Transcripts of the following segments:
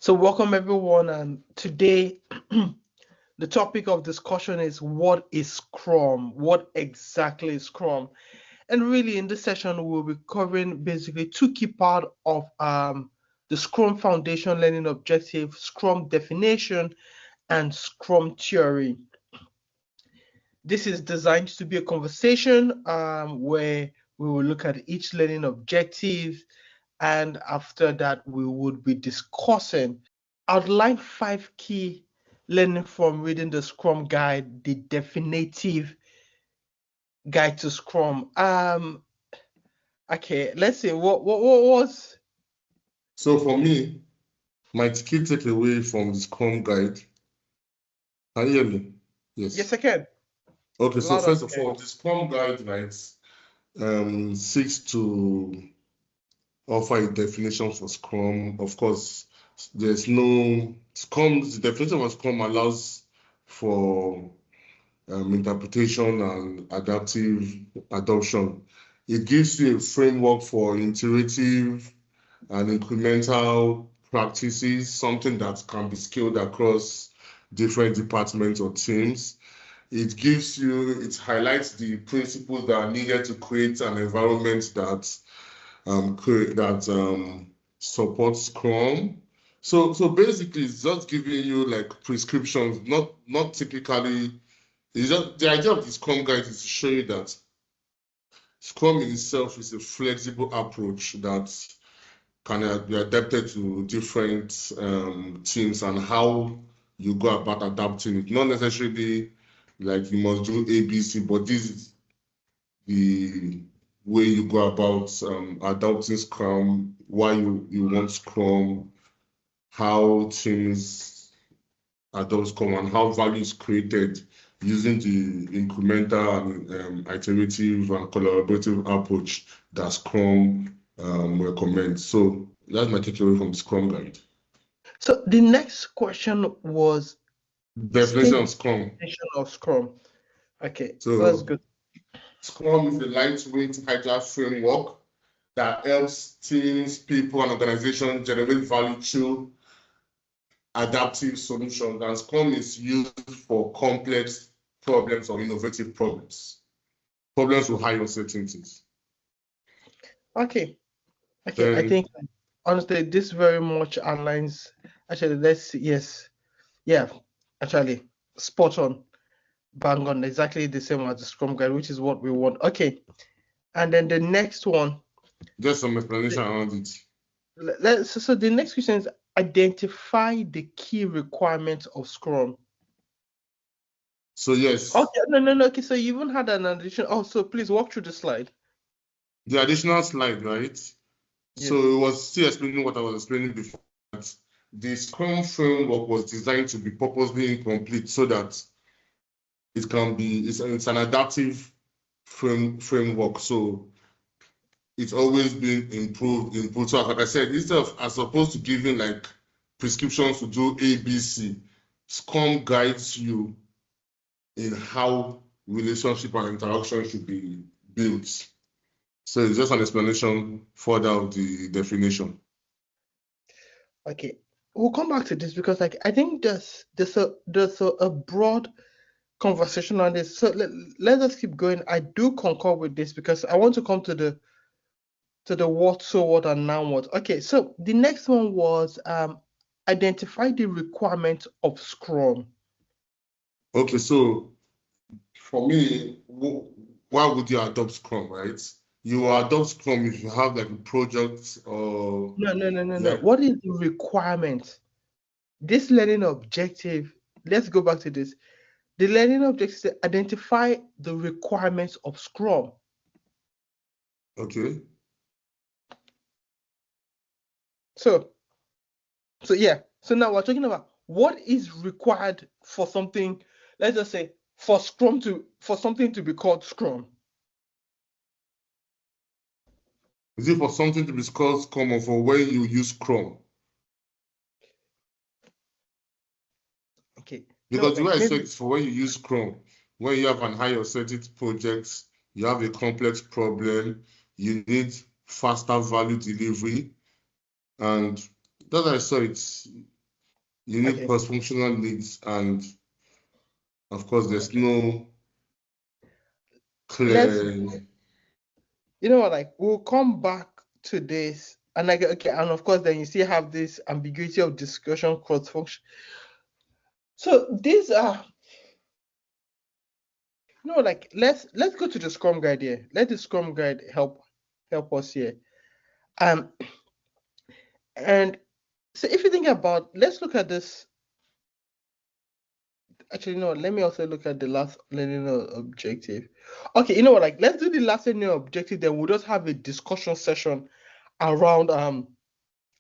So welcome everyone, and today the topic of discussion is what is Scrum? What exactly is Scrum? And really in this session we'll be covering basically two key parts of the Scrum Foundation learning objective, Scrum Definition, and Scrum Theory. This is designed to be a conversation where we will look at each learning objective, and after that we would be discussing outline 5 key learning from reading the Scrum Guide, the definitive guide to Scrum. Okay, let's see what was. So for me, my key takeaway from the Scrum Guide. Can you hear me? Yes. Yes, I can. Okay, so first of all, the Scrum Guidelines seeks to offer a definition for Scrum. Of course, there's no Scrum. The definition of Scrum allows for interpretation and adaptive adoption. It gives you a framework for iterative and incremental practices, something that can be scaled across different departments or teams. It highlights the principles that are needed to create an environment that supports Scrum. So basically, it's just giving you like prescriptions, not typically. It's just the idea of the Scrum Guide is to show you that Scrum in itself is a flexible approach that can be adapted to different teams and how you go about adapting it. Not necessarily like you must do ABC, but this is the way you go about adopting Scrum, why you want Scrum, how teams adopt Scrum, and how value is created using the incremental and iterative and collaborative approach that Scrum recommends. So that's my takeaway from the Scrum Guide. So the next question was definition of Scrum. Definition of Scrum. Okay, so that's good. Scrum is a lightweight agile framework that helps teams, people, and organizations generate value through adaptive solutions. And Scrum is used for complex problems or innovative problems with high uncertainties. Okay, I think honestly this very much aligns. Actually, let's see. Yes, yeah, actually, spot on, bang on, exactly the same as the Scrum Guide, which is what we want. Okay, and then the next one. Just some explanation around it. So the next question is identify the key requirements of Scrum. So yes. Okay, no. Okay, so you even had an addition. Oh, so please walk through the slide. The additional slide, right? Yes. So it was still explaining what I was explaining before. That the Scrum framework was designed to be purposely incomplete so that it can be, it's an adaptive framework. So it's always been improved. So like I said, instead of as opposed to giving like prescriptions to do ABC, Scrum guides you in how relationship and interaction should be built. So it's just an explanation further of the definition. Okay, we'll come back to this because like I think there's a broad conversation on this. So let us keep going. I do concur with this because I want to come to the what, so what, and now what. Okay, so the next one was identify the requirements of Scrum. Okay, so for me, why would you adopt Scrum, right? You adopt Scrum if you have like a project or... No. What is the requirement? This learning objective, let's go back to this. The learning objective is to identify the requirements of Scrum. Okay. So yeah. So now we're talking about what is required for something, let's just say for something to be called Scrum. Is it for something to be called Scrum or for when you use Scrum? Okay. Because the way I said it's for when you use Scrum, when you have an high uncertainty project, you have a complex problem, you need faster value delivery, and that I saw You need Okay. cross-functional leads, and of course, there's no Let's, clear. you know what, like we'll come back to this, and like okay, and of course then you still have this ambiguity of discussion cross function. So these are, you know, like let's go to the Scrum Guide here. Let the Scrum Guide help us here. And so if you think about, let's look at this. Actually, no, let me also look at the last learning objective. Okay, you know what, like let's do the last learning objective, then we'll just have a discussion session around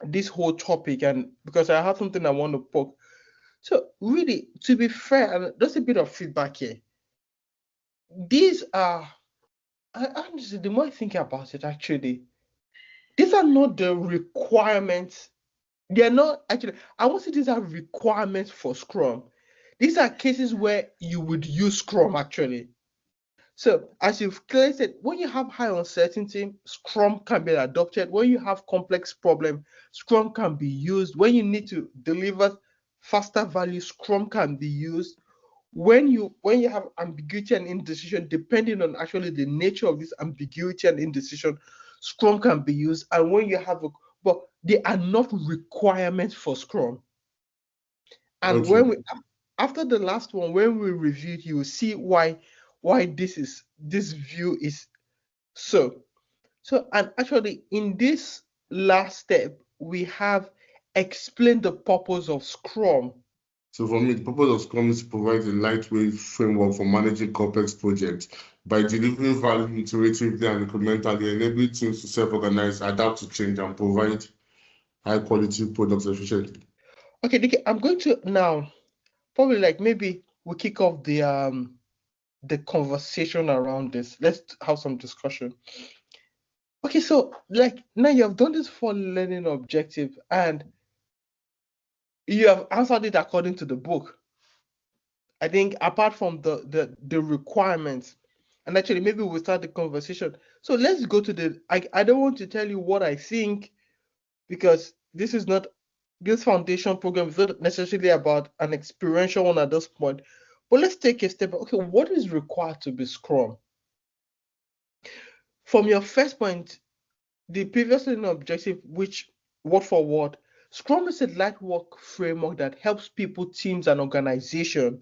this whole topic, and because I have something I want to poke. So really, to be fair, and just a bit of feedback here. These are, honestly, the more I think about it, actually, these are not the requirements. They are not actually, I won't say these are requirements for Scrum. These are cases where you would use Scrum actually. So as you've clearly said, when you have high uncertainty, Scrum can be adopted. When you have complex problem, Scrum can be used. When you need to deliver faster value, Scrum can be used. When you have ambiguity and indecision, depending on actually the nature of this ambiguity and indecision, Scrum can be used. And when you have but they are not requirements for Scrum. And Okay. when we, after the last one, when we reviewed, you will see why this view is so. And actually in this last step, we have explained the purpose of Scrum. So for me, the purpose of Scrum is to provide a lightweight framework for managing complex projects by delivering value iteratively and incrementally, enabling teams to self-organize, adapt to change, and provide high-quality products efficiently. Okay, Dike, I'm going to now probably like maybe we'll kick off the conversation around this. Let's have some discussion. Okay, so like now you have done this for learning objective and you have answered it according to the book. I think apart from the requirements, and actually maybe we'll start the conversation. So let's go to the, I don't want to tell you what I think, because this foundation program is not necessarily about an experiential one at this point. But let's take a step back. Okay, what is required to be Scrum? From your first point, the previous learning objective, which word for word, Scrum is a light work framework that helps people, teams, and organizations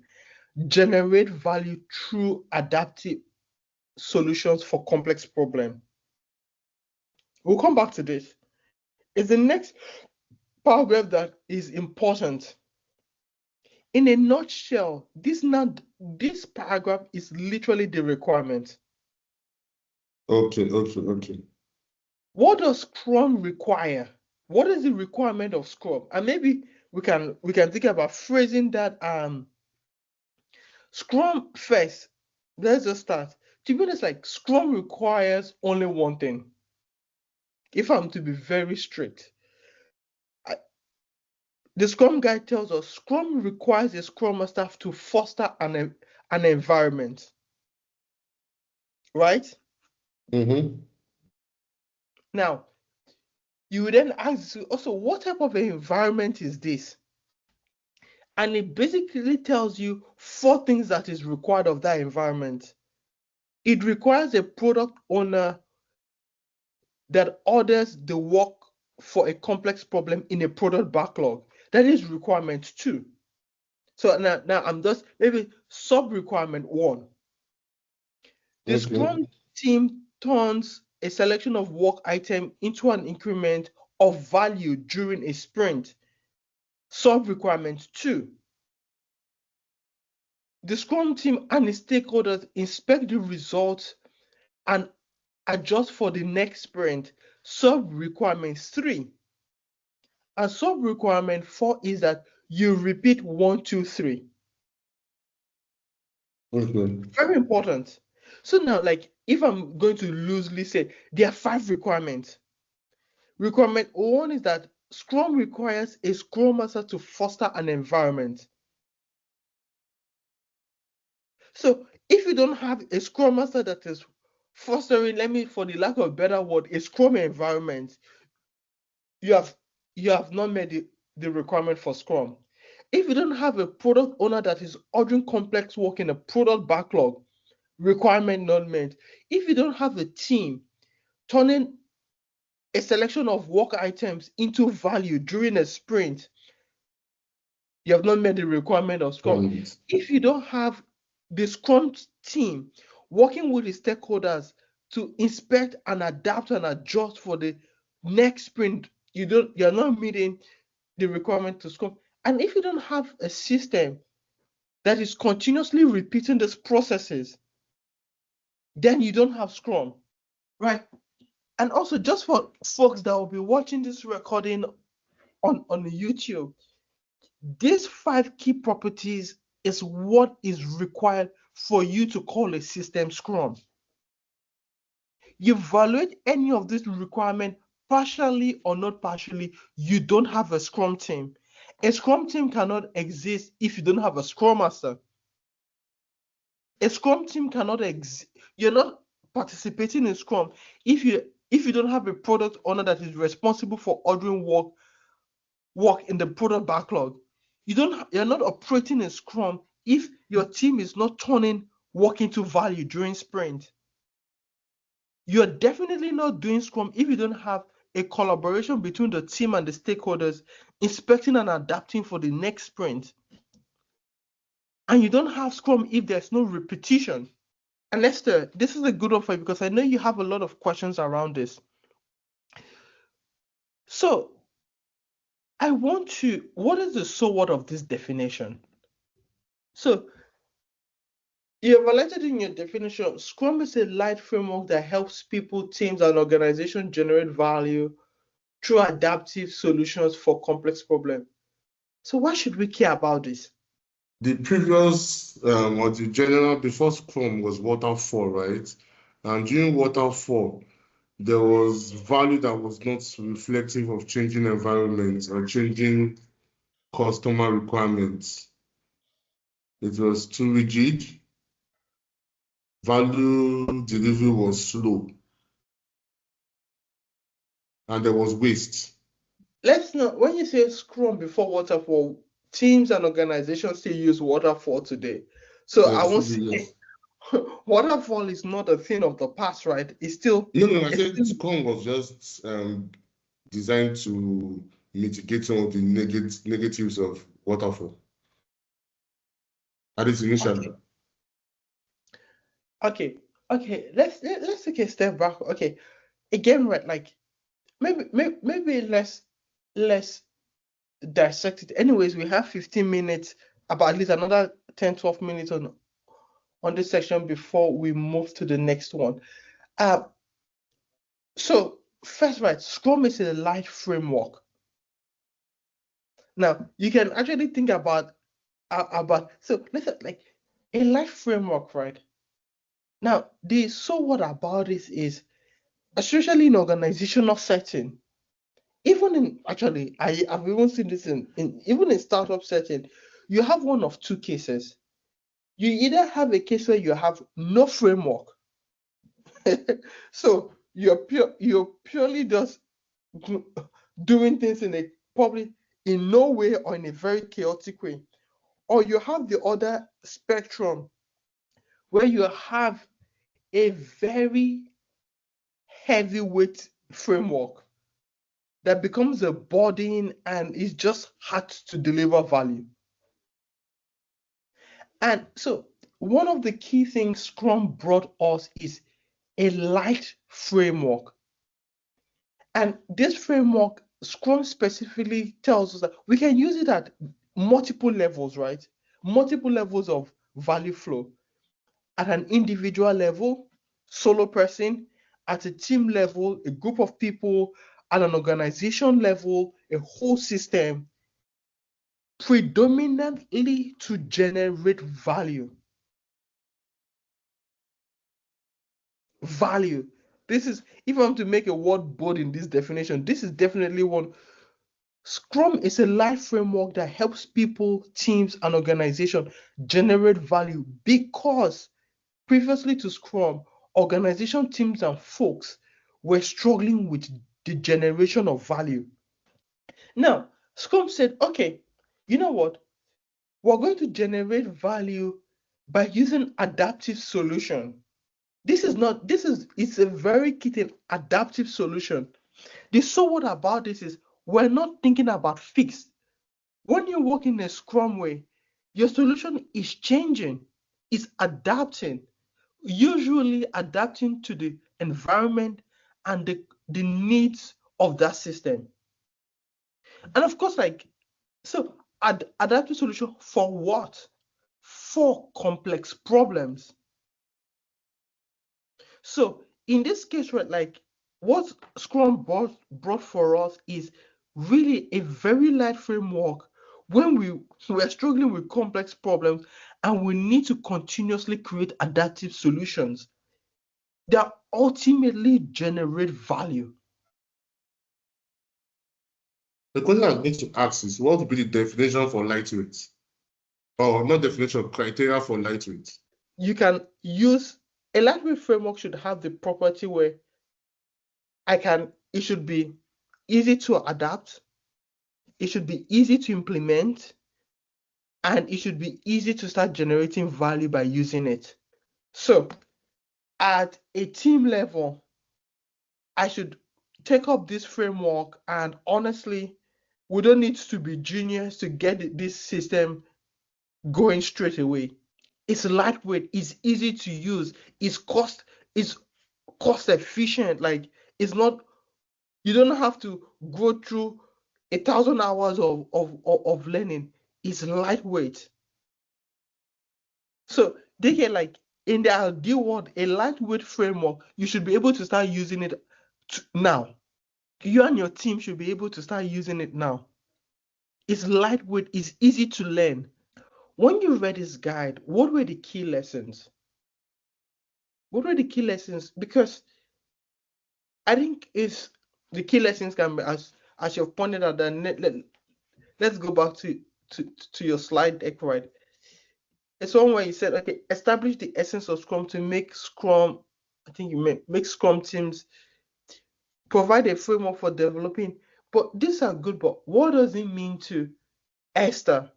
generate value through adaptive solutions for complex problems. We'll come back to this. It's the next paragraph that is important. In a nutshell, this paragraph is literally the requirement. Okay. What does Scrum require? What is the requirement of Scrum? And maybe we can think about phrasing that Scrum first. Let's just start. To be honest, like Scrum requires only one thing. If I'm to be very strict, the Scrum Guide tells us Scrum requires a Scrum Master to foster an environment, right? Now, you would then ask also, what type of environment is this? And it basically tells you 4 things that is required of that environment. It requires a product owner that orders the work for a complex problem in a product backlog. That is requirement 2. So now I'm just maybe sub requirement 1. The Scrum team turns a selection of work item into an increment of value during a sprint. Sub requirement 2. The Scrum team and its stakeholders inspect the results and adjust for the next sprint. Sub requirement 3. And sub requirement 4 is that you repeat 1, 2, 3. Very important. So now, like, if I'm going to loosely say, there are 5 requirements. Requirement 1 is that Scrum requires a Scrum Master to foster an environment. So if you don't have a Scrum Master that is fostering, for the lack of a better word, a Scrum environment, you have not met the requirement for Scrum. if you don't have a product owner that is ordering complex work in a product backlog, requirement not met, if you don't have a team turning a selection of work items into value during a sprint, you have not met the requirement of Scrum. Right. If you don't have the Scrum team working with the stakeholders to inspect and adapt and adjust for the next sprint, you're not meeting the requirement to Scrum. And if you don't have a system that is continuously repeating these processes, then you don't have Scrum, right? And also, just for folks that will be watching this recording on YouTube, these 5 key properties is what is required for you to call a system Scrum. You evaluate any of these requirements partially or not partially, you don't have a Scrum team. A Scrum team cannot exist if you don't have a Scrum Master. A Scrum team cannot exist. You're not participating in Scrum if you don't have a product owner that is responsible for ordering work in the product backlog. You're not operating in Scrum if your team is not turning work into value during sprint. You're definitely not doing Scrum if you don't have a collaboration between the team and the stakeholders inspecting and adapting for the next sprint. And you don't have Scrum if there's no repetition. And Lester, this is a good one for you because I know you have a lot of questions around this. So what is the so what of this definition? So you evaluated in your definition, Scrum is a light framework that helps people, teams, and organizations generate value through adaptive solutions for complex problems. So why should we care about this? The previous or the general before Scrum was waterfall, right? And during waterfall, there was value that was not reflective of changing environments or changing customer requirements. It was too rigid. Value delivery was slow. And there was waste. Let's not, when you say Scrum before waterfall, teams and organizations still use waterfall today. So I won't say Yes. waterfall is not a thing of the past, right? It's still No, I said Scrum was just designed to mitigate some of the negatives of waterfall. At least initially. Okay. Let's take a step back. Okay, again, right? Like maybe let's dissect it. Anyways, we have 15 minutes, about at least another 10-12 minutes on this section before we move to the next one. So first, right, Scrum is a light framework. Now you can actually think about so let's say, like a light framework, right? Now the so what about this is, especially in organizational setting, even in actually I've even seen this in even in startup setting, you have one of two cases. You either have a case where you have no framework, so you're purely just doing things in a probably in no way or in a very chaotic way, or you have the other spectrum where you have a very heavyweight framework that becomes a burden and is just hard to deliver value. And so one of the key things Scrum brought us is a light framework. And this framework, Scrum specifically tells us that we can use it at multiple levels, right? Multiple levels of value flow. At an individual level, solo person, at a team level, a group of people, at an organization level, a whole system, predominantly to generate value. Value. This is, if I want to make a word bold in this definition, this is definitely one. Scrum is a life framework that helps people, teams, and organizations generate value because previously to Scrum, organization teams and folks were struggling with the generation of value. Now, Scrum said, okay, you know what? we're going to generate value by using adaptive solution. It's a very key thing, adaptive solution. The so what about this is we're not thinking about fixed. When you work in a Scrum way, your solution is changing, is adapting, usually adapting to the environment and the needs of that system. And of course, so adaptive solution for what? For complex problems. So in this case, right, like what Scrum brought for us is really a very light framework when we're struggling with complex problems and we need to continuously create adaptive solutions that ultimately generate value. The question I need to ask is, what would be the definition for lightweight? Or not definition, criteria for lightweight? You can use a lightweight framework should have the property where it should be easy to adapt, it should be easy to implement, and it should be easy to start generating value by using it. So at a team level, I should take up this framework, and honestly, we don't need to be genius to get this system going straight away. It's lightweight, it's easy to use, it's cost efficient. Like it's not, you don't have to go through 1,000 hours of learning. It's lightweight. So they get like in the ideal world, a lightweight framework, you should be able to start using it now. You and your team should be able to start using it now. It's lightweight, it's easy to learn. When you read this guide, what were the key lessons? What were the key lessons? Because I think it's the key lessons can be as you've pointed out. Let's go back to your slide deck, right? It's one where you said, okay, establish the essence of Scrum to make Scrum. I think you meant make Scrum teams provide a framework for developing. But these are good. But what does it mean to Esther?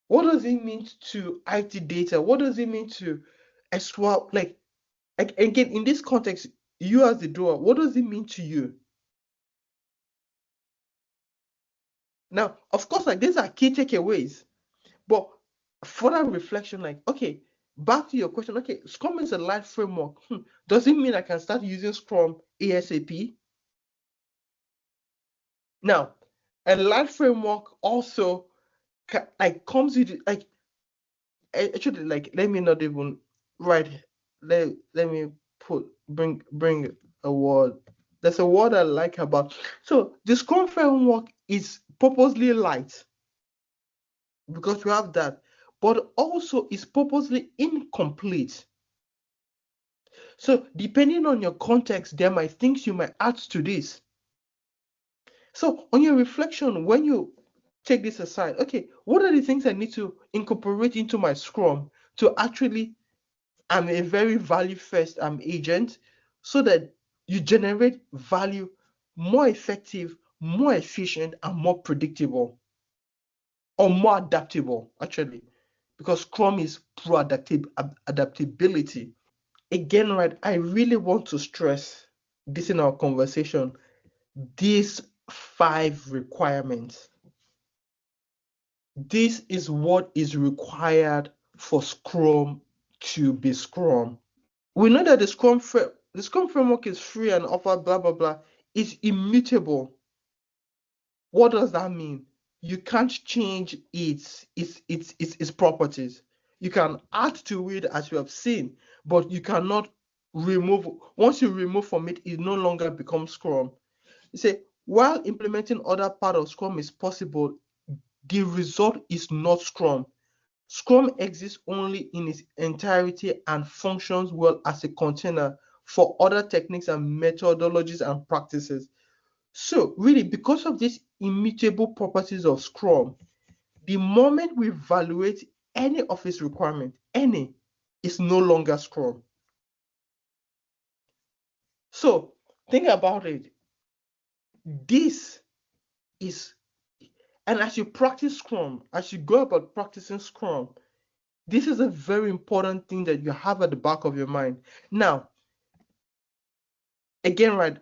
What does it mean to IT data? What does it mean to swap? Like again, in this context, you as the doer, what does it mean to you? Now, of course, like these are key takeaways, but further reflection, like, okay, back to your question, okay, Scrum is a light framework. Does it mean I can start using Scrum ASAP? Now, a light framework also comes with like actually like let me not even write let me bring a word. There's a word I like about. So the Scrum framework is purposely light because we have that, but also is purposely incomplete. So depending on your context, there might things you might add to this. So on your reflection, when you take this aside, okay, what are the things I need to incorporate into my Scrum to actually, I'm a very value first agent, so that you generate value more effective, more efficient, and more predictable, or more adaptable, actually, because Scrum is adaptability. Again, right, I really want to stress this in our conversation, these 5 requirements. This is what is required for Scrum to be Scrum. We know that the Scrum framework is free and offer blah blah blah. It's immutable. What does that mean? You can't change its properties. You can add to it as you have seen, but you cannot remove. Once you remove from it, it no longer becomes Scrum. You say, while implementing other part of Scrum is possible, the result is not Scrum. Scrum exists only in its entirety and functions well as a container for other techniques and methodologies and practices. So really, because of these immutable properties of Scrum, the moment we evaluate any of its requirements, any, is no longer Scrum. So think about it. This is And as you practice Scrum, as you go about practicing Scrum, this is a very important thing that you have at the back of your mind. Now, again, right,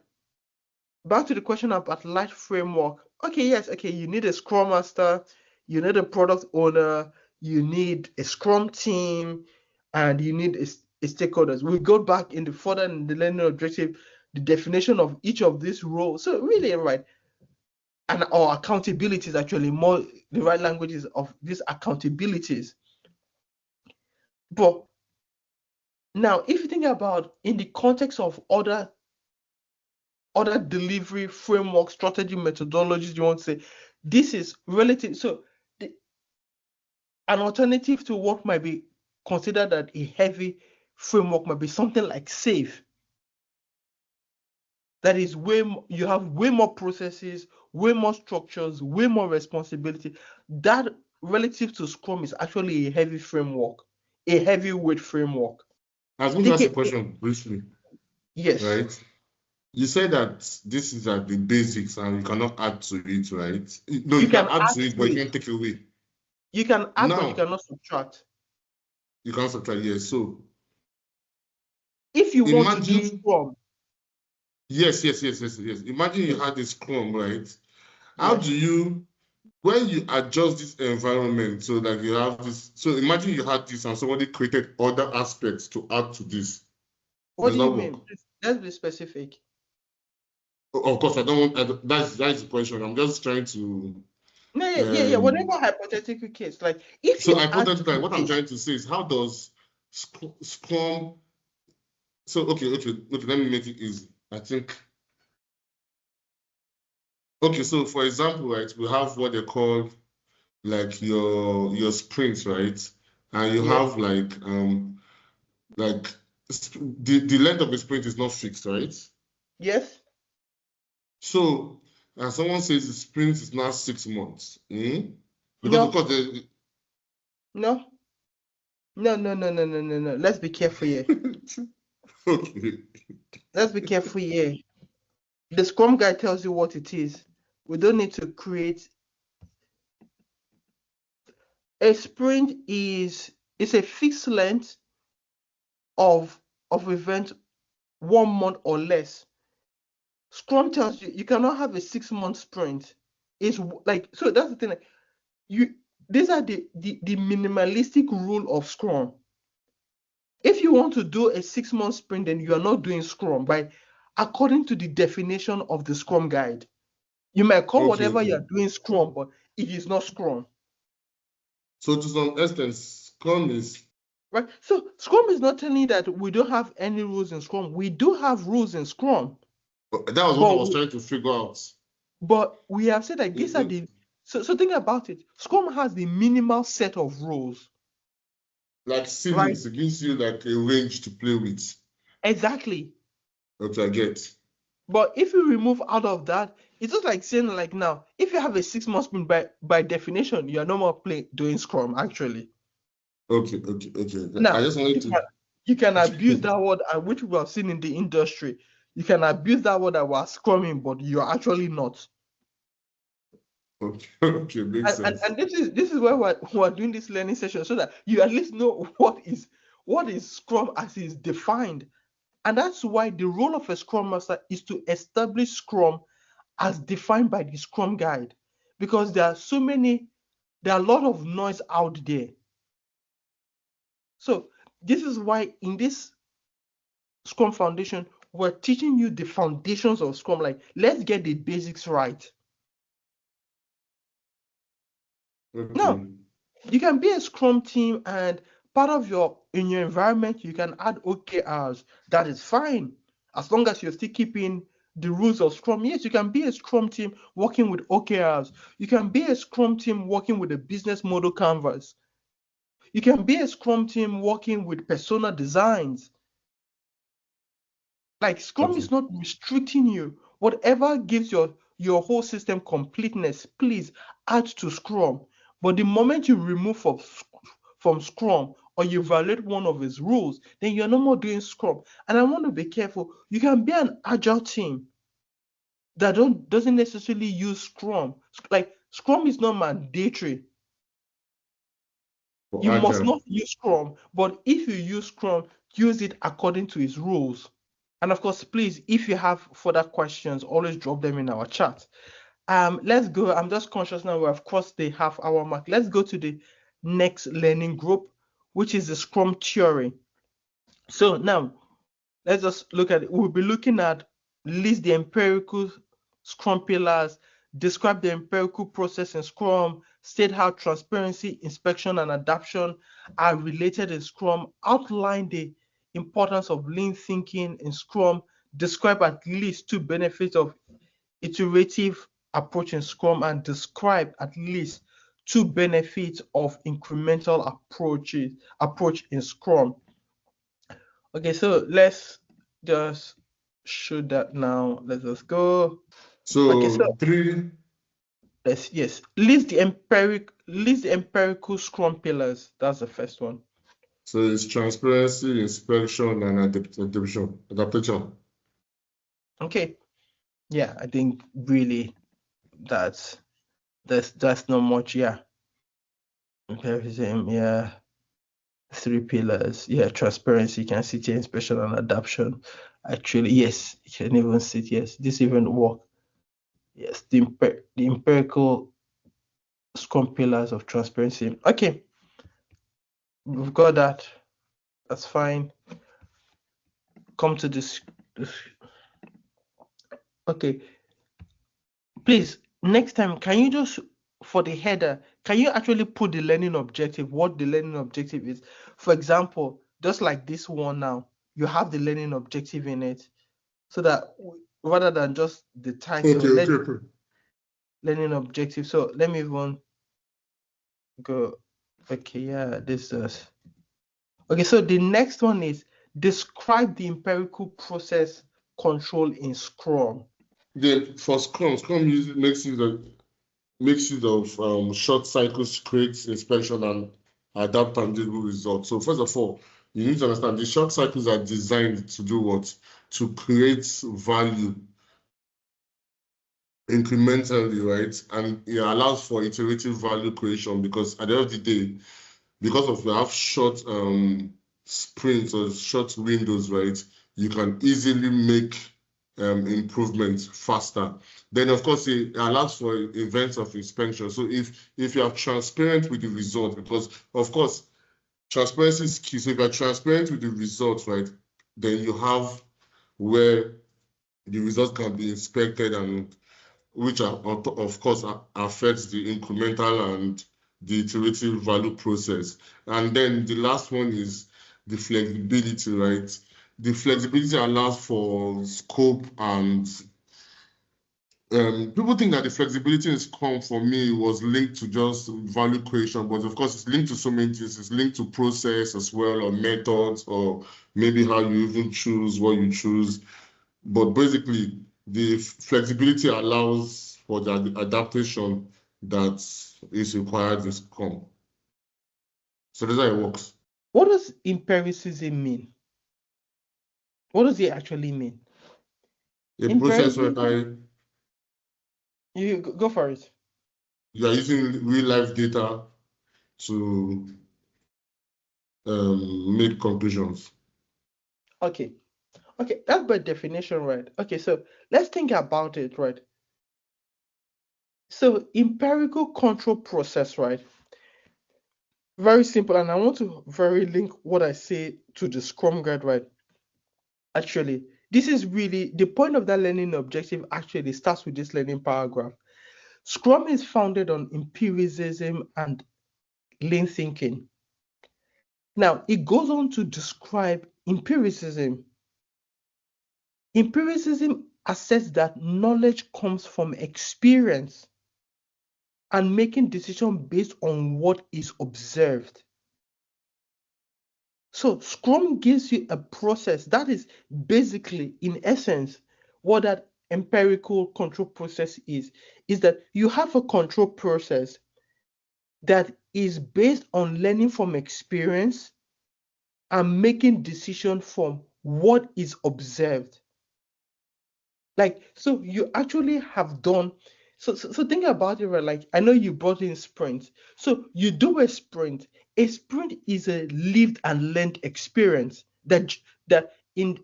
back to the question about light framework. Okay, yes, okay, you need a Scrum Master, you need a product owner, you need a Scrum team, and you need a stakeholders. We go back in the further in the learning objective, the definition of each of these roles. So really, right, and our accountabilities actually more the right languages of these accountabilities. But now, if you think about in the context of other delivery framework strategy methodologies, you want to say this is relative. So an alternative to what might be considered that a heavy framework might be something like SAFe. That is you have way more processes, way more structures, way more responsibility. That relative to Scrum is actually a heavy framework, a heavyweight framework. I was going to ask a question briefly. Yes. Right. You said that this is at the basics and you cannot add to it, right? No, you can add to it, but you can't take away. You can add, but you cannot subtract. You can't subtract, yes. So if you want to do Scrum. Yes. Imagine you had a Scrum, right? How do you, when you adjust this environment so that you have this, so imagine you had this and somebody created other aspects to add to this. What do you mean? Let's be specific. Of course, I don't want, that's the question. I'm just trying to. Yeah. Whatever hypothetical case, like if so hypothetically, what I'm trying to say is how does Scrum. So okay, let me make it easy. I think. Okay, so for example, right, we have what they call like your sprints, right? And you have like the length of a sprint is not fixed, right? Yes. So someone says the sprint is now 6 months. Because No. Let's be careful here. Okay. Let's be careful here. The Scrum Guide tells you what it is. We don't need to create. A sprint is a fixed length of event 1 month or less. Scrum tells you cannot have a 6-month sprint. It's like, so that's the thing. Like, these are the minimalistic rule of Scrum. If you want to do a 6-month sprint, then you are not doing Scrum according to the definition of the Scrum Guide. You might call whatever you're doing Scrum, but it is not Scrum. So to some extent, Scrum is right. So Scrum is not telling you that we don't have any rules in Scrum. We do have rules in Scrum. That was what I was trying to figure out. But we have said that these are the. So think about it. Scrum has the minimal set of rules. Like ceilings, it gives you like a range to play with. Exactly. Okay, I get. But if you remove out of that, it's just like saying like now, if you have a 6-month sprint, by definition, you are no more doing Scrum actually. Okay. Now, I just wanted you can abuse that word, which we have seen in the industry. You can abuse that word that was Scrumming, but you're actually not. Okay, makes sense. And this is why we're doing this learning session, so that you at least know what is Scrum as is defined. And that's why the role of a Scrum Master is to establish Scrum as defined by the Scrum Guide, because there are a lot of noise out there. So this is why in this Scrum Foundation, we're teaching you the foundations of Scrum. Like, let's get the basics right. Now, you can be a Scrum team, and part of in your environment, you can add OKRs. That is fine, as long as you're still keeping the rules of Scrum. Yes, you can be a Scrum team working with OKRs. You can be a Scrum team working with a business model canvas. You can be a Scrum team working with persona designs. Like, Scrum is not restricting you. Whatever gives your whole system completeness, please add to Scrum. But the moment you remove from Scrum, or you violate one of its rules, then you're no more doing Scrum. And I want to be careful. You can be an agile team that doesn't necessarily use Scrum. Like, Scrum is not mandatory. For You must Agile. not use Scrum, but if you use Scrum, use it according to its rules. And of course, please, if you have further questions, always drop them in our chat. Let's go. I'm just conscious now we have crossed the half-hour mark. Let's go to the next learning group, which is the Scrum Theory. So now, let's just look at it. We'll be looking at list the empirical Scrum pillars, describe the empirical process in Scrum, state how transparency, inspection, and adaptation are related in Scrum, outline the importance of lean thinking in Scrum, describe at least 2 benefits of iterative approach in Scrum, and describe at least 2 benefits of incremental approach in Scrum. Okay, so let's just show that now. Let's just go. So Okay, so three. yes, list the empirical Scrum pillars. That's the first one. So it's transparency, inspection, and adaptation. Okay, yeah, I think really that's not much. Yeah, empiricism. Yeah, 3 pillars. Yeah, transparency, can sit here, inspection, and adaptation. Actually, yes, you can even sit. Yes, this even work. Yes, the empirical Scrum pillars of transparency. Okay, we've got that. That's fine. Come to this. Okay, please, next time, can you just, for the header, can you actually put the learning objective, what the learning objective is? For example, just like this one now, you have the learning objective in it, so that rather than just the title, Okay. learning objective. So let me even go. Okay, yeah, this is. Okay, so the next one is describe the empirical process control in Scrum. Then for Scrum makes use of short cycles to create inspection and adapt tangible results. So first of all, you need to understand the short cycles are designed to do what? To create value incrementally, right? And it allows for iterative value creation because at the end of the day, because of we have short sprints or short windows, right? You can easily make improvements faster. Then of course it allows for events of inspection. So if you are transparent with the result, because of course transparency is key. So if you're transparent with the results, right, then you have where the results can be inspected and which are, of course affects the incremental and the iterative value process. And then the last one is the flexibility, right? The flexibility allows for scope and people think that the flexibility in Scrum for me was linked to just value creation, but of course it's linked to so many things. It's linked to process as well, or methods, or maybe how you even choose what you choose. But basically, the flexibility allows for the adaptation that is required in Scrum. So that's how it works. What does empiricism mean? What does it actually mean? A process where you go for it. you are using real life data to make conclusions. Okay, that's by definition, right? Okay, so let's think about it, right? So empirical control process, right? Very simple, and I want to very link what I say to the Scrum Guide, right? Actually, this is really the point of that learning objective. Actually starts with this learning paragraph. Scrum is founded on empiricism and lean thinking. Now it goes on to describe empiricism. Empiricism asserts that knowledge comes from experience and making decisions based on what is observed. So Scrum gives you a process that is basically, in essence, what that empirical control process is that you have a control process that is based on learning from experience and making decisions from what is observed. Like, so you actually have done, So think about it, right? Like, I know you brought in sprint. So you do a sprint. A sprint is a lived and learned experience that in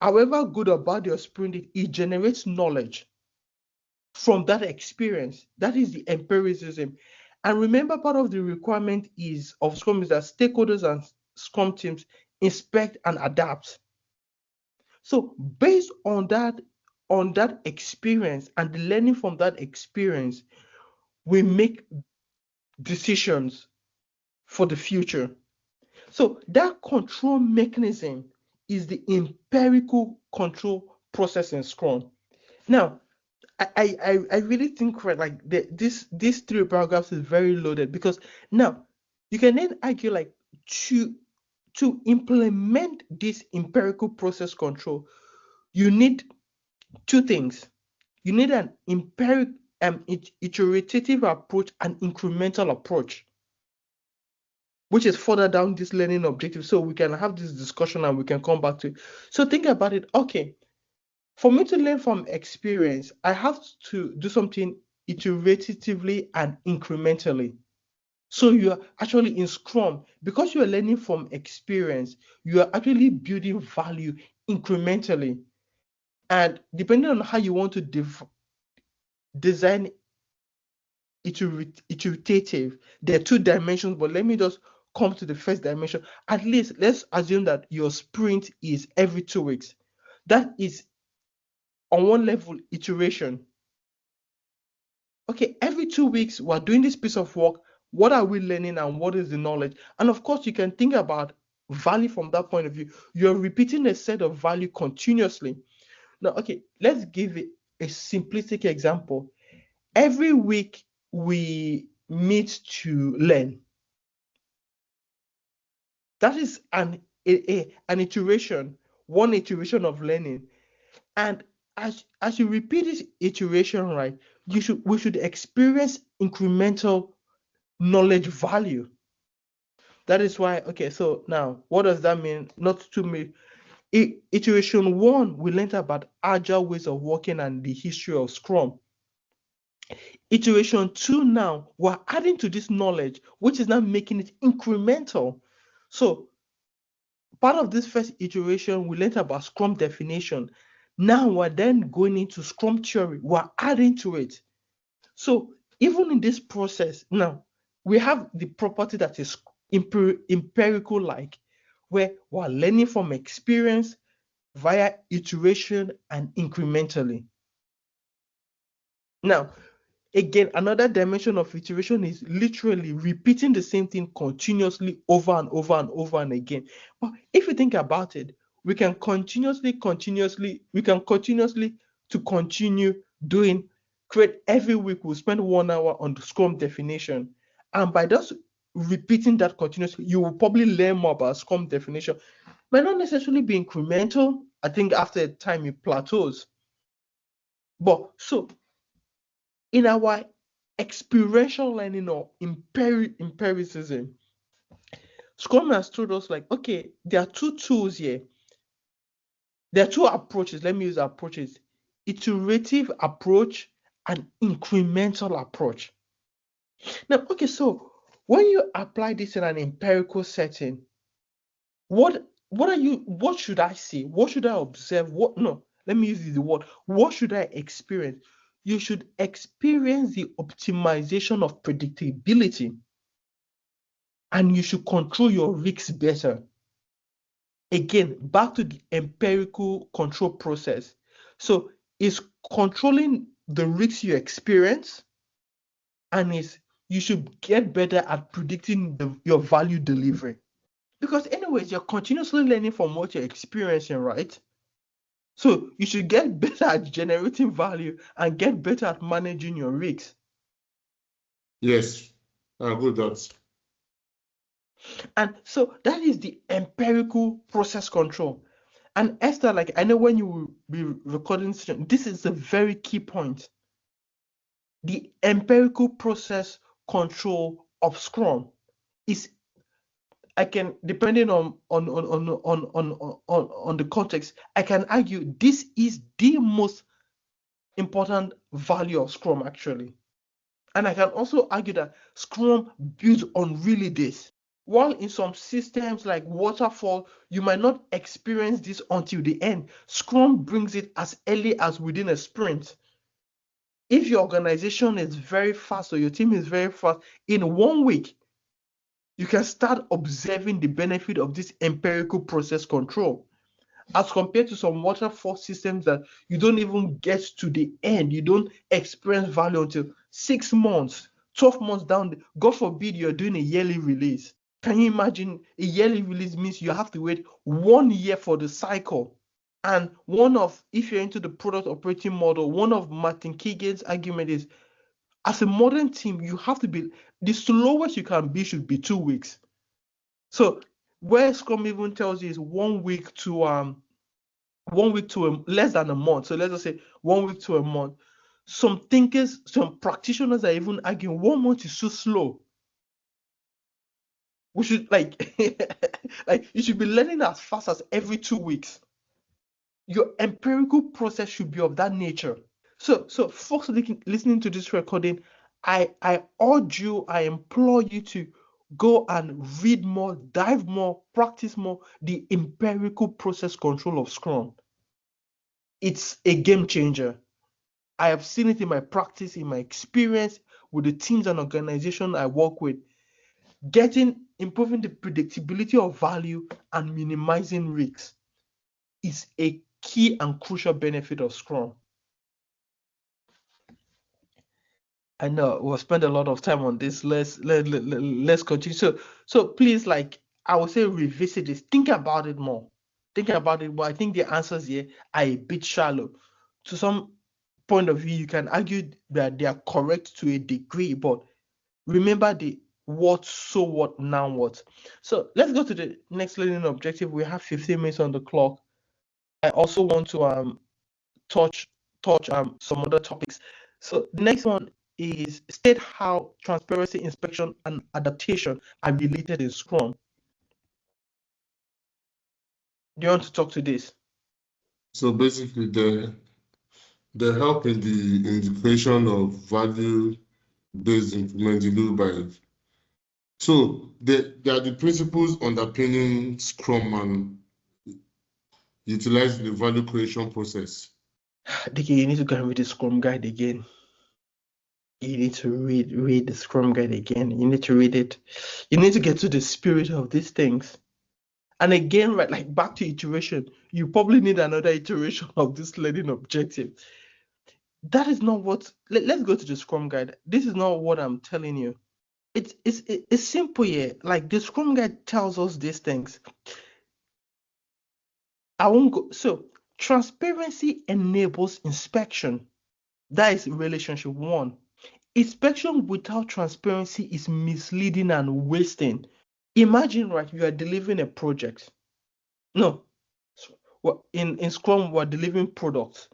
however good or bad your sprint is, it generates knowledge from that experience. That is the empiricism. And remember, part of the requirement is of Scrum is that stakeholders and Scrum teams inspect and adapt. So based on that experience and the learning from that experience, we make decisions for the future. So that control mechanism is the empirical control process in Scrum. Now, I really think, right, like these three paragraphs is very loaded, because now you can then argue, like, to implement this empirical process control, you need two things. You need an iterative approach and incremental approach, which is further down this learning objective. So we can have this discussion and we can come back to it. So think about it. Okay, for me to learn from experience, I have to do something iteratively and incrementally. So you are actually in Scrum, because you are learning from experience, you are actually building value incrementally. And depending on how you want to design iterative, there are two dimensions, but let me just come to the first dimension. At least let's assume that your sprint is every 2 weeks. That is, on one level, iteration. Okay, every 2 weeks we're doing this piece of work. What are we learning and what is the knowledge? And of course, you can think about value from that point of view. You're repeating a set of value continuously. Now, okay, let's give it a simplistic example. Every week we meet to learn. That is an iteration, one iteration of learning. And as you repeat this iteration, right, we should experience incremental knowledge value. That is why, okay, so now what does that mean? Not to me. Iteration 1, we learned about agile ways of working and the history of Scrum. Iteration 2, now we're adding to this knowledge, which is now making it incremental. So part of this first iteration, we learned about Scrum definition. Now we're then going into Scrum theory. We're adding to it. So even in this process, now we have the property that is empirical, like, where we're learning from experience via iteration and incrementally. Now, again, another dimension of iteration is literally repeating the same thing continuously over and over and over and again. But if you think about it, we can continue doing, create every week. We'll spend 1 hour on the Scrum definition. And by just repeating that continuously, you will probably learn more about Scrum definition. Might not necessarily be incremental. I think after a time it plateaus. But so in our experiential learning or empiricism, Scrum has told us, like, okay, there are two tools here. There are two approaches. Let me use approaches: iterative approach and incremental approach. Now, okay, so when you apply this in an empirical setting, what should I see? What should I observe? Let me use the word. What should I experience? You should experience the optimization of predictability, and you should control your risks better. Again, back to the empirical control process. So it's controlling the risks you experience, and you should get better at predicting your value delivery. Because anyways, you're continuously learning from what you're experiencing, right? So you should get better at generating value and get better at managing your risks. Yes, I agree with that. And so that is the empirical process control. And Esther, like, I know when you will be recording this is a very key point. The empirical process control of Scrum is, I can, depending on the context, I can argue this is the most important value of Scrum actually. And I can also argue that Scrum builds on really this. While in some systems like waterfall, you might not experience this until the end, Scrum brings it as early as within a sprint. If your organization is very fast or your team is very fast, in 1 week, you can start observing the benefit of this empirical process control. As compared to some waterfall systems that you don't even get to the end, you don't experience value until 6 months, 12 months down. God forbid you're doing a yearly release. Can you imagine? A yearly release means you have to wait 1 year for the cycle. And if you're into the product operating model, one of Martin Keegan's argument is, as a modern team, you have to be, the slowest you can be should be 2 weeks. So where Scrum even tells you is 1 week to 1 week to less than a month. So let's just say 1 week to a month. Some thinkers, some practitioners are even arguing 1 month is so slow. We should like you should be learning as fast as every 2 weeks. Your empirical process should be of that nature. So folks listening to this recording, I urge you, I implore you to go and read more, dive more, practice more the empirical process control of Scrum. It's a game changer. I have seen it in my practice, in my experience with the teams and organizations I work with. Improving the predictability of value and minimizing risks is a key and crucial benefit of Scrum. I know we'll spend a lot of time on this. Let's continue. So please, like I would say, revisit this. Think about it more. Think about it. But I think the answers here are a bit shallow. To some point of view, you can argue that they are correct to a degree, but remember the what, so what, now what. So let's go to the next learning objective. We have 15 minutes on the clock. I also want to touch some other topics. So the next one is state how transparency, inspection, and adaptation are related in Scrum. Do you want to talk to this? So basically, the help in the creation of value-based implement delivered by. So there are the principles underpinning Scrum and utilizing the value creation process. DK, you need to go and read the Scrum Guide again. You need to read the Scrum Guide again. You need to read it. You need to get to the spirit of these things. And again, right, like back to iteration, you probably need another iteration of this learning objective. That is not what. Let's go to the Scrum Guide. This is not what I'm telling you. It's simple here. Like the Scrum Guide tells us these things. I won't go. So transparency enables inspection. That is relationship 1. Inspection without transparency is misleading and wasting. Imagine, right, you are delivering a project. No, in Scrum, we're delivering products.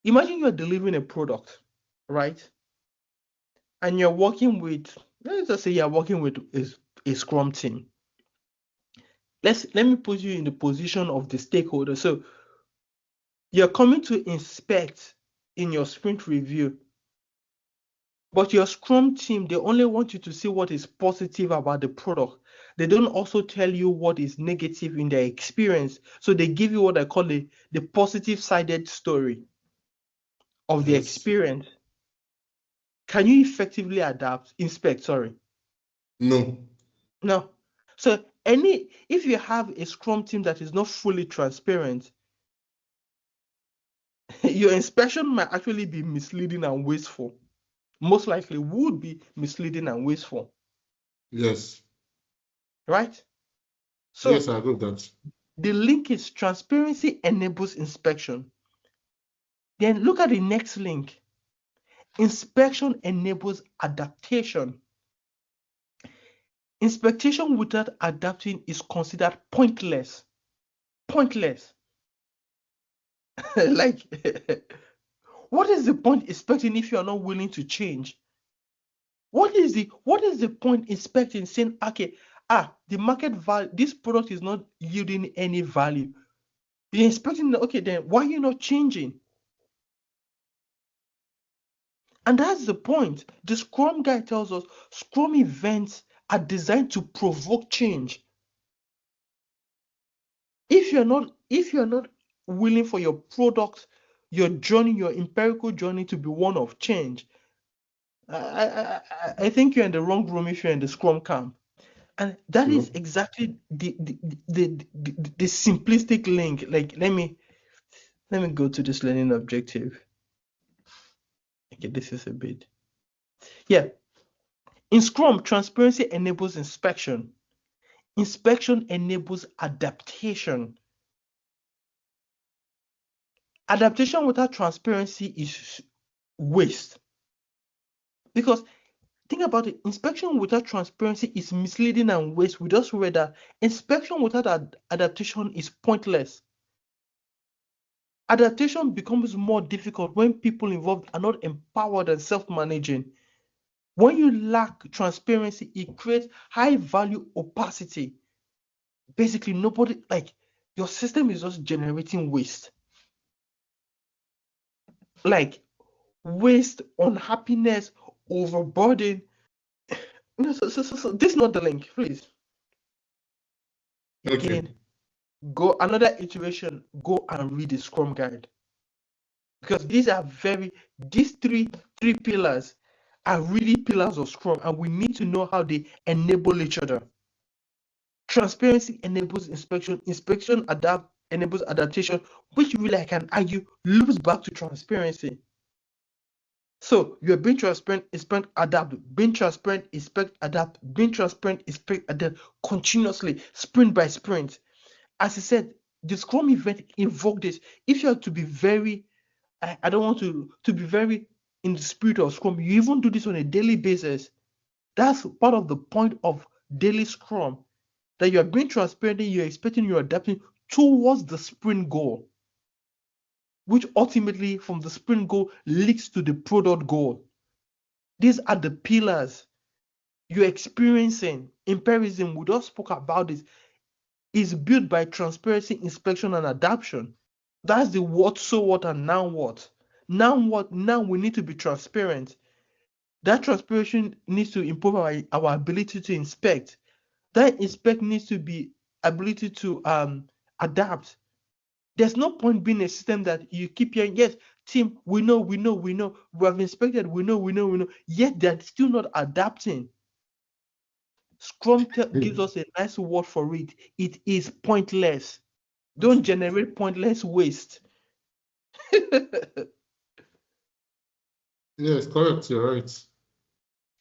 Imagine you are delivering a product, right? And you're working with, let's just say you're working with a Scrum team. Let me put you in the position of the stakeholder. So you're coming to inspect in your sprint review, but your Scrum team, they only want you to see what is positive about the product. They don't also tell you what is negative in their experience. So they give you what I call the positive-sided story of the experience. Can you effectively inspect? Sorry. No. So if you have a Scrum team that is not fully transparent, your inspection might actually be misleading and wasteful. Most likely would be misleading and wasteful. Yes. Right? So yes, I got that. The link is transparency enables inspection. Then look at the next link. Inspection enables adaptation. Inspection without adapting is considered pointless. Pointless. Like, what is the point inspecting if you are not willing to change? What is the point inspecting, saying, okay, the market value, this product is not yielding any value. You're inspecting, okay, then why are you not changing? And that's the point. The Scrum Guide tells us Scrum events are designed to provoke change. If you're not willing for your product, your journey, your empirical journey to be one of change, I think you're in the wrong room if you're in the Scrum camp. And that is exactly the simplistic link. Like, let me go to this learning objective. Okay, this is a bit. Yeah. In Scrum, transparency enables inspection. Inspection enables adaptation. Adaptation without transparency is waste. Because think about it, inspection without transparency is misleading and waste. We just read that inspection without adaptation is pointless. Adaptation becomes more difficult when people involved are not empowered and self-managing. When you lack transparency, it creates high-value opacity. Basically, nobody, like, your system is just generating waste. Like, waste, unhappiness, overburden. No, so this is not the link, please. Again, go another iteration, go and read the Scrum Guide. Because these three pillars are really pillars of Scrum, and we need to know how they enable each other. Transparency enables inspection, enables adaptation, which really, I can argue, loops back to transparency. So you're being transparent, inspect, adapt, being transparent, inspect, adapt, being transparent, inspect, adapt continuously, sprint by sprint. As I said, the Scrum event invoked this. If you are to be very, I don't want to be very in the spirit of Scrum, you even do this on a daily basis. That's part of the point of daily Scrum, that you are being transparent, you're expecting, you're adapting towards the sprint goal, which ultimately from the sprint goal leads to the product goal. These are the pillars you're experiencing. Empiricism, we just spoke about this, is built by transparency, inspection, and adaptation. That's the what, so what, and now what. Now what? Now we need to be transparent. That transparency needs to improve our ability to inspect. That inspect needs to be ability to adapt. There's no point being a system that you keep hearing, yes, team, we know, we have inspected, we know, yet they're still not adapting. Scrum gives us a nice word for it. It is pointless. Don't generate pointless waste. Yes, correct, you're right.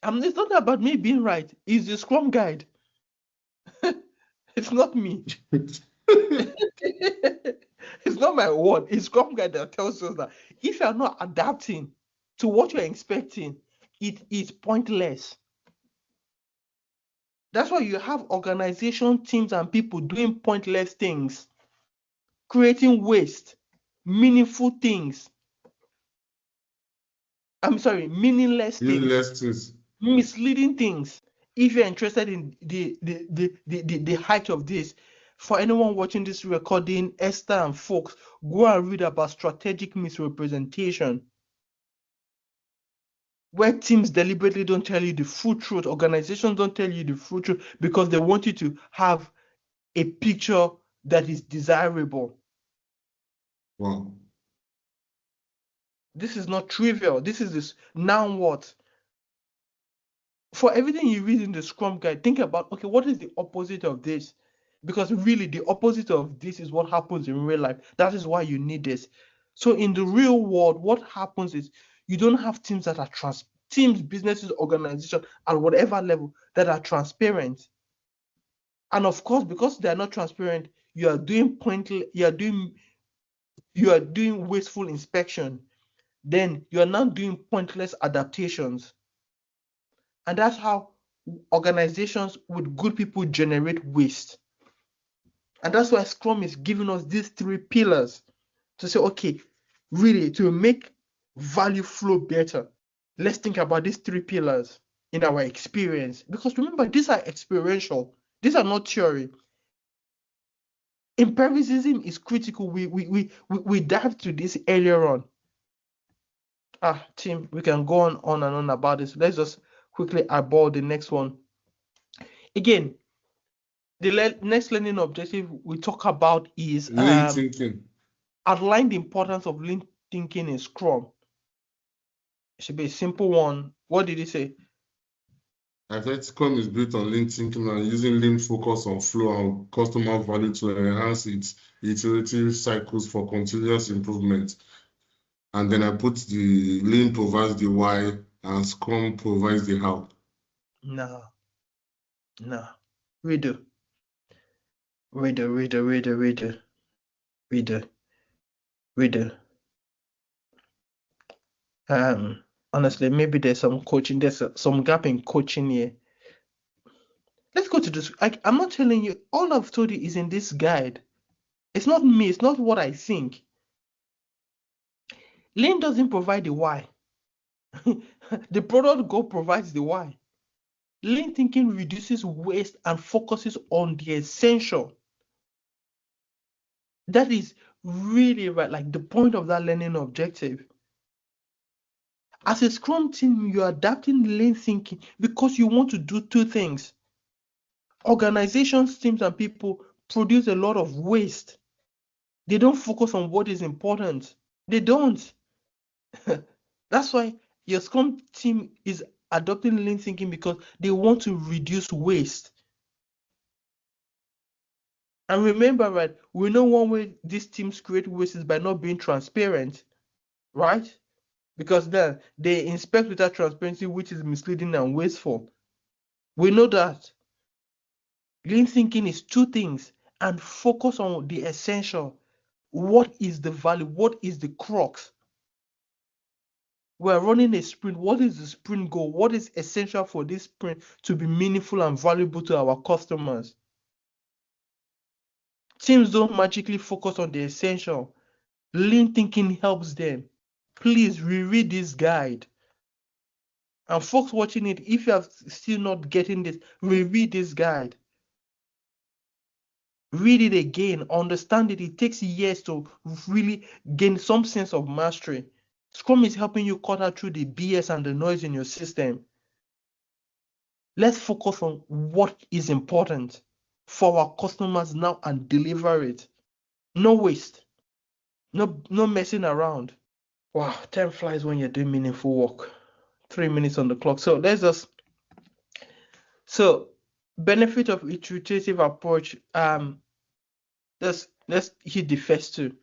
It's not about me being right. It's the Scrum Guide. It's not me. It's not my word. It's Scrum Guide that tells us that if you're not adapting to what you're expecting, it is pointless. That's why you have organization, teams, and people doing pointless things, creating waste, meaningful things. I'm sorry, meaningless things, misleading things. If you're interested in the height of this, for anyone watching this recording, Esther and folks, go and read about strategic misrepresentation, where teams deliberately don't tell you the full truth, organizations don't tell you the full truth because they want you to have a picture that is desirable. Wow. This is not trivial. This is this. Now what? For everything you read in the Scrum Guide, think about, okay, what is the opposite of this? Because really, the opposite of this is what happens in real life. That is why you need this. So in the real world, what happens is you don't have teams that are teams, businesses, organizations, at whatever level that are transparent. And of course, because they are not transparent, you are doing wasteful inspection. Then you are now doing pointless adaptations. And that's how organizations with good people generate waste. And that's why Scrum is giving us these three pillars to say, okay, really, to make value flow better, let's think about these three pillars in our experience. Because remember, these are experiential. These are not theory. Empiricism is critical. We dived to this earlier on. Team, we can go on and on about this. Let's just quickly eyeball the next one. Again, the next learning objective we talk about is Lean thinking. outline the importance of lean thinking in Scrum. It should be a simple one. What did he say? I said Scrum is built on lean thinking and using lean focus on flow and customer value to enhance its iterative cycles for continuous improvement. And then I put the lean provides the why and Scrum provides the how. No. Reader. Honestly, maybe there's some coaching, there's some gap in coaching here. Let's go to this. I'm not telling you, all I've told you is in this guide. It's not me, it's not what I think. Lean doesn't provide the why. The product goal provides the why. Lean thinking reduces waste and focuses on the essential. That is really right, like the point of that learning objective. As a Scrum team, you're adapting lean thinking because you want to do two things. Organizations, teams, and people produce a lot of waste. They don't focus on what is important. They don't. That's why your Scrum team is adopting lean thinking, because they want to reduce waste. And remember, right, we know one way these teams create waste is by not being transparent, right? Because then they inspect without transparency, which is misleading and wasteful. We know that. Lean thinking is two things, and focus on the essential. What is the value? What is the crux? We're running a sprint. What is the sprint goal? What is essential for this sprint to be meaningful and valuable to our customers? Teams don't magically focus on the essential. Lean thinking helps them. Please reread this guide. And folks watching it, if you are still not getting this, reread this guide. Read it again, understand it. It takes years to really gain some sense of mastery. Scrum is helping you cut out through the BS and the noise in your system. Let's focus on what is important for our customers now and deliver it. No waste. No messing around. Wow, time flies when you're doing meaningful work. 3 minutes on the clock. So benefit of iterative approach. Let's hit the first two.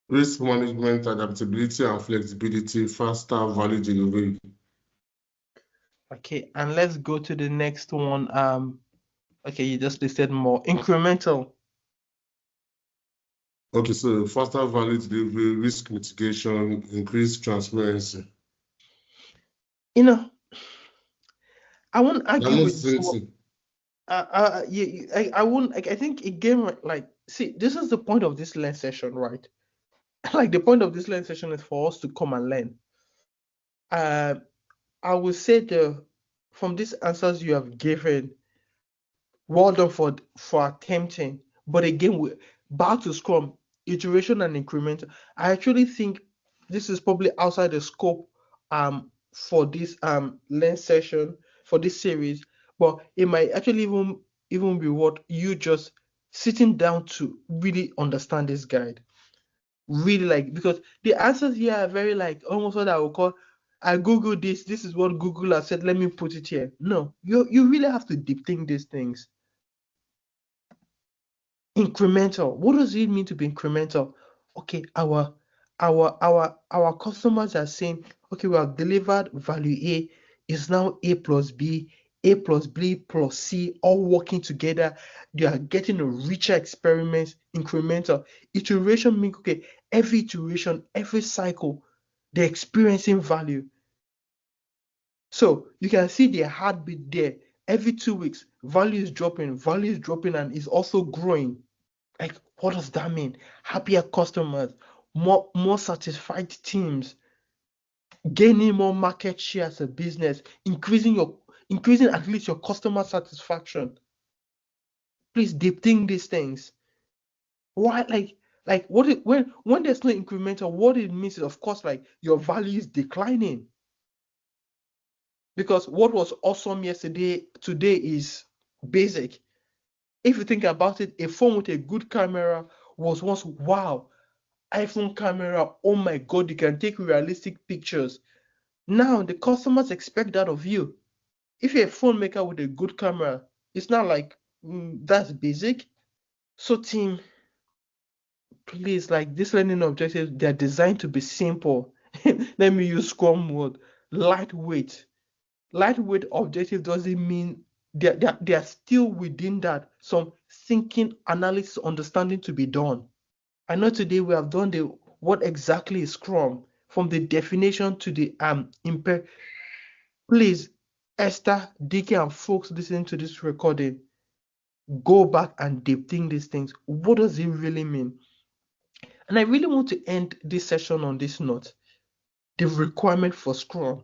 Risk management, adaptability, and flexibility, faster value delivery. Okay, and let's go to the next one. Okay, you just listed more. Incremental. Okay, so faster value delivery, risk mitigation, increased transparency. I won't argue with I won't. I think again, see, this is the point of this learn session, right? Like the point of this learn session is for us to come and learn. I will say from these answers you have given, well done for attempting. But again, back to Scrum, iteration and incremental. I actually think this is probably outside the scope for this learn session, for this series, but it might actually even be what you just sitting down to really understand this guide. Really, because the answers here are very almost what I would call, I Googled this is what Google has said, let me put it here. No, you really have to deep think these things. Incremental. What does it mean to be incremental? Okay, our customers are saying, okay, we have delivered value A, is now A plus B plus C, all working together. They are getting a richer experiment. Incremental. Iteration means, okay, every iteration, every cycle, they're experiencing value. So you can see their heartbeat there. Every 2 weeks, value is dropping, and is also growing. What does that mean? Happier customers, more satisfied teams, gaining more market share as a business, increasing at least your customer satisfaction. Please deep think these things. Why Like when there's no incremental, what it means is, of course, like your value is declining. Because what was awesome yesterday, today is basic. If you think about it, a phone with a good camera was once, wow, iPhone camera, oh my God, you can take realistic pictures. Now the customers expect that of you. If you're a phone maker with a good camera, it's not like that's basic. So team, please, like these learning objectives, they're designed to be simple. Let me use Scrum word, lightweight. Lightweight objective doesn't mean they are still within that some thinking, analysis, understanding to be done. I know today we have done the what exactly is Scrum, from the definition to the Please, Esther, DK, and folks listening to this recording, go back and deep think these things. What does it really mean? And I really want to end this session on this note. The requirement for Scrum.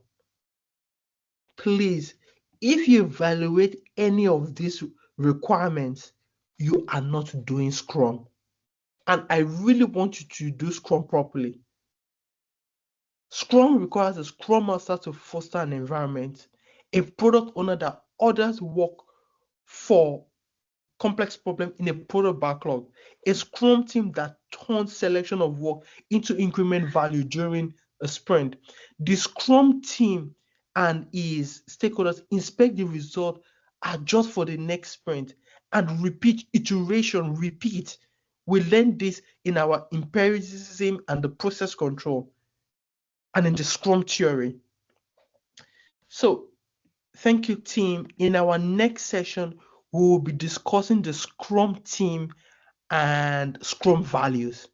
Please, if you evaluate any of these requirements, you are not doing Scrum. And I really want you to do Scrum properly. Scrum requires a Scrum Master to foster an environment, a product owner that others work for complex problem in a product backlog, a Scrum team that turns selection of work into increment value during a sprint. The Scrum team and his stakeholders inspect the result, adjust for the next sprint, and repeat, repeat. We learn this in our empiricism and the process control and in the Scrum theory. So thank you, team. In our next session, we will be discussing the Scrum team and Scrum values.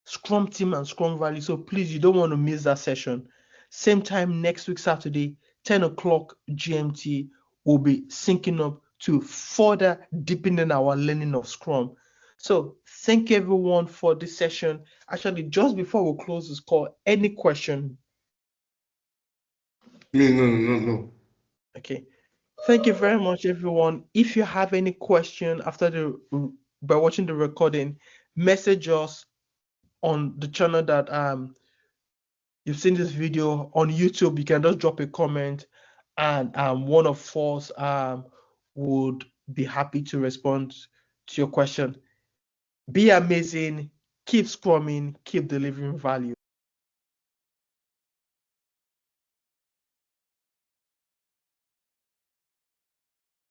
Scrum team and Scrum values. So please, you don't want to miss that session. Same time next week, Saturday, 10 o'clock GMT, we'll be syncing up to further deepening our learning of Scrum. So thank you everyone for this session. Actually, just before we close this call, any question? No. Okay. Thank you very much, everyone. If you have any question by watching the recording, message us on the channel that you've seen this video on YouTube. You can just drop a comment, and one of us would be happy to respond to your question. Be amazing, keep scrumming, keep delivering value.